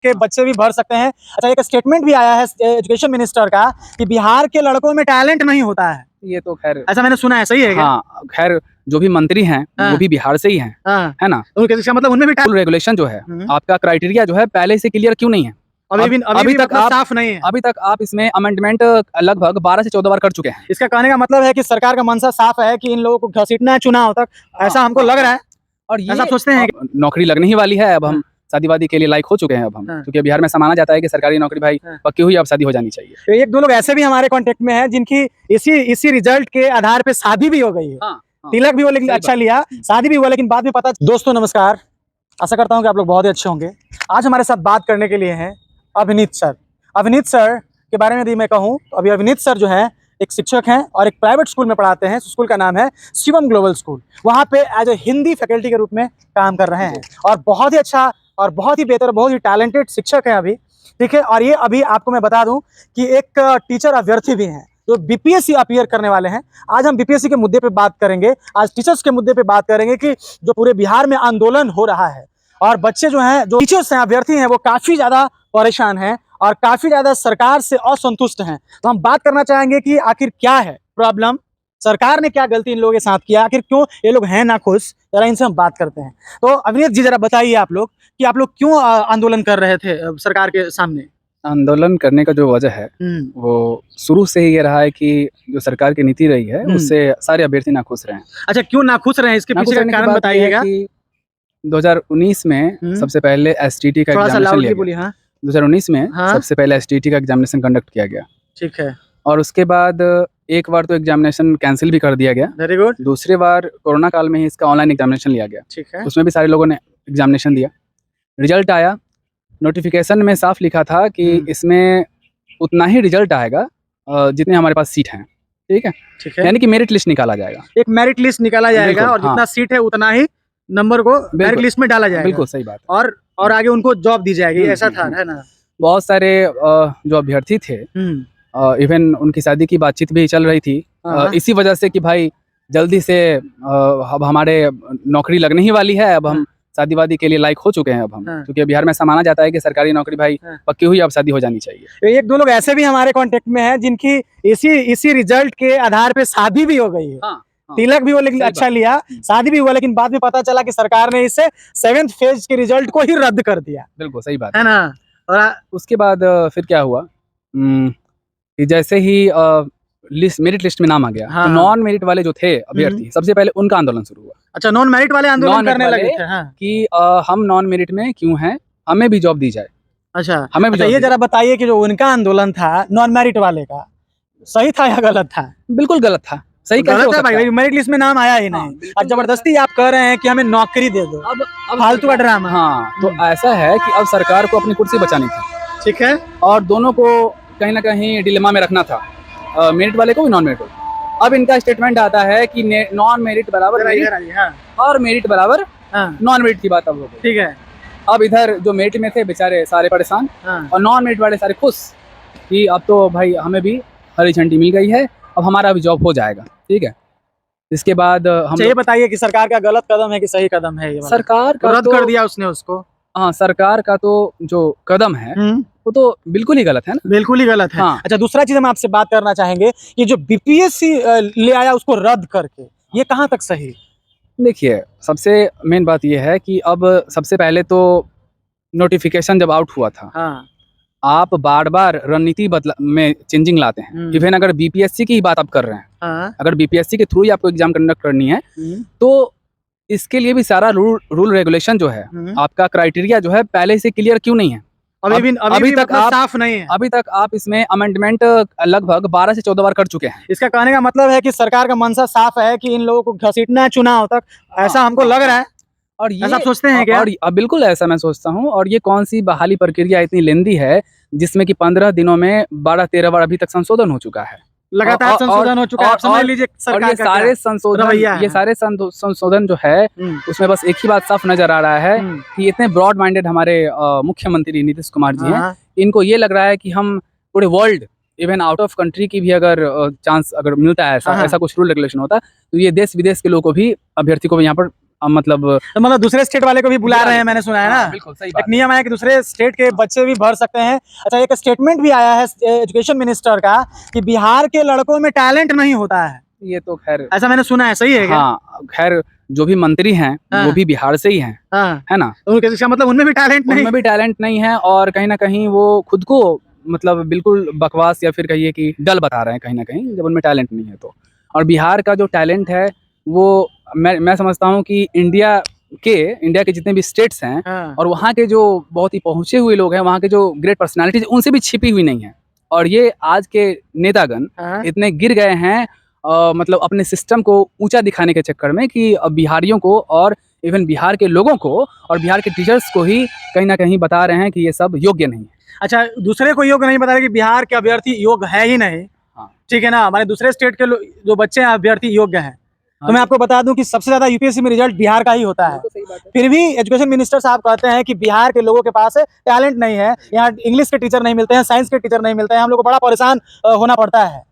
के बच्चे भी भर सकते हैं। अच्छा, एक स्टेटमेंट भी आया है एजुकेशन मिनिस्टर का कि बिहार के लड़कों में टैलेंट नहीं होता है। ये तो खैर ऐसा मैंने सुना है, सही है क्या? हाँ, खैर जो भी मंत्री हैं हाँ। वो भी बिहार से ही हैं, हाँ। है ना। तो इसका मतलब उनमें भी रूल रेगुलेशन जो है, आपका क्राइटेरिया जो है पहले से क्लियर क्यों नहीं है? अभी तक मतलब साफ नहीं है। अभी तक आप इसमें अमेंडमेंट लगभग 12 से 14 बार कर चुके हैं। इसका कहने का मतलब है कि सरकार का मंशा साफ है कि इन लोगों को घसीटना है चुनाव तक, ऐसा हमको लग रहा है। और ऐसा सोचते हैं अब नौकरी लगने ही वाली है, अब हम शादी वादी के लिए लायक हो चुके हैं अब हम, क्योंकि बिहार में माना जाता है कि सरकारी नौकरी भाई पक्की हुई, अब शादी हो जानी चाहिए। तो एक दो लोग ऐसे भी हमारे कांटेक्ट में हैं जिनकी इसी रिजल्ट के आधार पे शादी भी हो गई है। तिलक भी हुआ, लेकिन अच्छा लिया, शादी भी हुआ, लेकिन बाद में पता। दोस्तों नमस्कार, आशा करता हूँ कि आप लोग बहुत ही अच्छे होंगे। आज हमारे साथ बात करने के लिए हैं अभिनीत सर। अभिनीत सर के बारे में यदि मैं कहूँ, अभी अभिनीत सर जो हैं एक शिक्षक हैं और एक प्राइवेट स्कूल में पढ़ाते हैं। स्कूल का नाम है शिवम ग्लोबल स्कूल। वहाँ पे एज ए हिंदी फैकल्टी के रूप में काम कर रहे हैं और बहुत ही अच्छा और बहुत ही बेहतर, बहुत ही टैलेंटेड शिक्षक हैं अभी, ठीक है। और ये अभी आपको मैं बता दूं कि एक टीचर अभ्यर्थी भी हैं जो बीपीएससी अपीयर करने वाले हैं। आज हम बीपीएससी के मुद्दे पे बात करेंगे, आज टीचर्स के मुद्दे पे बात करेंगे कि जो पूरे बिहार में आंदोलन हो रहा है और बच्चे जो हैं, जो टीचर्स हैं, अभ्यर्थी हैं, वो काफ़ी ज़्यादा परेशान हैं और काफ़ी ज़्यादा सरकार से असंतुष्ट हैं। तो हम बात करना चाहेंगे कि आखिर क्या है प्रॉब्लम, सरकार ने क्या गलती इन लोगों के साथ किया, आखिर क्यों ये लोग हैं ना खुश। जरा इनसे हम बात करते हैं। तो अभिनीत जी, जरा बताइए आप लोग कि आप लोग क्यों आंदोलन कर रहे थे सरकार के सामने? आंदोलन करने का जो वजह है वो शुरू से ही ये रहा है कि जो सरकार की नीति रही है उससे सारे अभ्यर्थी नाखुश रहे हैं। अच्छा, क्यों नाखुश रहे हैं, इसके पीछे का कारण बताइएगा। 2019 में सबसे पहले एसटीटी का एग्जामिनेशन लिया गया। 2019 में सबसे पहले एसटीटी का एग्जामिनेशन कंडक्ट किया गया, ठीक है। और उसके बाद एक बार तो एग्जामिनेशन कैंसिल भी कर दिया गया। Very good. दूसरी बार कोरोना काल में ही इसका ऑनलाइन एग्जामिनेशन लिया गया, ठीक है। उसमें भी सारे लोगों ने एग्जामिनेशन दिया। रिजल्ट आया, नोटिफिकेशन में साफ लिखा था कि इसमें उतना ही रिजल्ट आएगा जितने हमारे पास सीट हैं, ठीक है। ठीक है, यानी कि मेरिट लिस्ट निकाला जाएगा, एक मेरिट लिस्ट निकाला जाएगा और जितना सीट है उतना ही नंबर को मेरिट लिस्ट में डाला जाएगा। बिल्कुल सही बात। और आगे उनको जॉब दी जाएगी, ऐसा था, है ना। बहुत सारे जो अभ्यर्थी थे, इवन उनकी शादी की बातचीत भी चल रही थी इसी वजह से कि भाई जल्दी से अब हमारे नौकरी लगने ही वाली है, अब हम शादी वादी के लिए लायक हो चुके हैं अब हम, क्योंकि बिहार में माना जाता है कि सरकारी नौकरी भाई पक्की हुई, अब शादी हो जानी चाहिए। एक दो लोग ऐसे भी हमारे कांटेक्ट में हैं जिनकी इसी रिजल्ट के आधार पे शादी भी हो गई है। तिलक भी हुआ, लेकिन अच्छा लिया, शादी भी हुआ, लेकिन बाद में पता चला कि सरकार ने इसे 7th फेज के रिजल्ट को ही रद्द कर दिया। बिल्कुल सही बात है ना। और उसके बाद फिर क्या हुआ कि जैसे ही मेरिट लिस्ट में नाम आ गया, तो नॉन मेरिट वाले जो थे अभ्यर्थी, सबसे पहले उनका आंदोलन शुरू हुआ। अच्छा, नॉन मेरिट वाले आंदोलन करने लगे थे कि हम नॉन मेरिट में क्यों हैं, हमें भी जॉब दी जाए। अच्छा, हमें भी। ये जरा बताइए कि जो उनका आंदोलन था नॉन मेरिट वाले का, सही था या गलत था? बिल्कुल गलत था। सही गलत है भाई, मेरिट लिस्ट में नाम आया ही नहीं और जबरदस्ती आप कह रहे हैं कि हमें नौकरी दे दो। अब फालतू का ड्रामा। हाँ, तो ऐसा है कि अब सरकार को अपनी कुर्सी बचानी थी, ठीक है, और दोनों को कहीं ना कहीं डिलेमा में रखना था, मेरिट वाले को भी नॉन मेरिट को। अब इनका स्टेटमेंट आता है कि नॉन मेरिट बराबर मेरिट और मेरिट बराबर नॉन मेरिट की बात अब हो गई, ठीक है। अब इधर जो मेरिट में थे बेचारे सारे परेशान और नॉन मेरिट वाले सारे खुश कि अब तो भाई हमें भी हरी झंडी मिल गई है, अब हमारा भी जॉब हो जाएगा, ठीक है। इसके बाद हम ये बताइए कि सरकार का गलत कदम है कि सही कदम है? ये सरकार का रद्द कर दिया उसने उसको। हाँ, सरकार का तो जो कदम है वो तो बिल्कुल ही गलत है ना, बिल्कुल ही गलत है। अच्छा, दूसरा चीज हम आपसे बात करना चाहेंगे कि जो बीपीएससी ले आया उसको रद्द करके, ये कहाँ तक सही? देखिए, सबसे मेन बात ये है कि अब सबसे पहले तो नोटिफिकेशन जब आउट हुआ था, आप बार बार रणनीति में चेंजिंग लाते हैं। इवन अगर बीपीएससी की ही बात आप कर रहे हैं, अगर बीपीएससी के थ्रू ही आपको एग्जाम कंडक्ट करनी है, तो इसके लिए भी सारा रूल रेगुलेशन जो है, आपका क्राइटेरिया जो है पहले से क्लियर क्यों नहीं है? अभी तक आप साफ नहीं है। अभी तक आप इसमें अमेंडमेंट लगभग 12 से 14 बार कर चुके हैं। इसका कहने का मतलब है कि सरकार का मंशा साफ है कि इन लोगों को घसीटना है चुनाव तक, ऐसा हमको लग रहा है। और ये ऐसा सोचते हैं क्या? और बिल्कुल ऐसा मैं सोचता हूँ। और ये कौन सी बहाली प्रक्रिया इतनी लेंदी है जिसमें कि 15 दिनों में 12-13 बार अभी तक संशोधन हो चुका है, लगातार संशोधन हो चुका है। समझ लीजिए सरकार ये सारे संशोधन जो है उसमें बस एक ही बात साफ नजर आ रहा है कि इतने ब्रॉड माइंडेड हमारे मुख्यमंत्री नीतीश कुमार जी हैं, इनको ये लग रहा है कि हम पूरे world, even out of country की भी अगर चांस अगर मिलता है, ऐसा कुछ रूल रेगुलेशन होता है, तो ये देश विदेश के लोगों को भी, अभ्यर्थी को भी यहाँ पर मतलब तो मतलब दूसरे स्टेट वाले को भी बुला रहे हैं, मैंने सुना है ना। बिल्कुल सही एक नियम है कि दूसरे स्टेट के बच्चे भी भर सकते हैं। अच्छा, एक स्टेटमेंट भी आया है एजुकेशन मिनिस्टर का कि बिहार के लड़कों में टैलेंट नहीं होता है। ये तो खैर ऐसा मैंने सुना है, सही है क्या? हाँ, खैर जो भी मंत्री हैं वो भी बिहार से ही हैं, है ना। तो उनके शिक्षा मतलब उनमें भी टैलेंट नहीं, उनमें भी टैलेंट नहीं है और कहीं ना कहीं वो खुद को मतलब बिल्कुल बकवास या फिर कहिए कि डल बता रहे हैं कहीं ना कहीं, जब उनमें टैलेंट नहीं है तो। और बिहार का जो टैलेंट है वो मैं समझता हूँ कि इंडिया के जितने भी स्टेट्स हैं और वहाँ के जो बहुत ही पहुँचे हुए लोग हैं, वहाँ के जो ग्रेट पर्सनालिटीज, उनसे भी छिपी हुई नहीं है। और ये आज के नेतागण इतने गिर गए हैं मतलब अपने सिस्टम को ऊंचा दिखाने के चक्कर में कि बिहारियों को और इवन बिहार के लोगों को और बिहार के टीचर्स को ही कहीं ना कहीं बता रहे हैं कि ये सब योग्य नहीं है। अच्छा, दूसरे को योग्य नहीं बता रहे कि बिहार के अभ्यर्थी योग्य है ही नहीं। हाँ। ठीक है ना, हमारे दूसरे स्टेट के जो बच्चे हैं अभ्यर्थी योग्य हैं। तो मैं आपको बता दूं कि सबसे ज्यादा यूपीएससी में रिजल्ट बिहार का ही होता है। फिर भी एजुकेशन मिनिस्टर साहब कहते हैं कि बिहार के लोगों के पास टैलेंट नहीं है, यहाँ इंग्लिश के टीचर नहीं मिलते हैं, साइंस के टीचर नहीं मिलते हैं, हम लोग को बड़ा परेशान होना पड़ता है।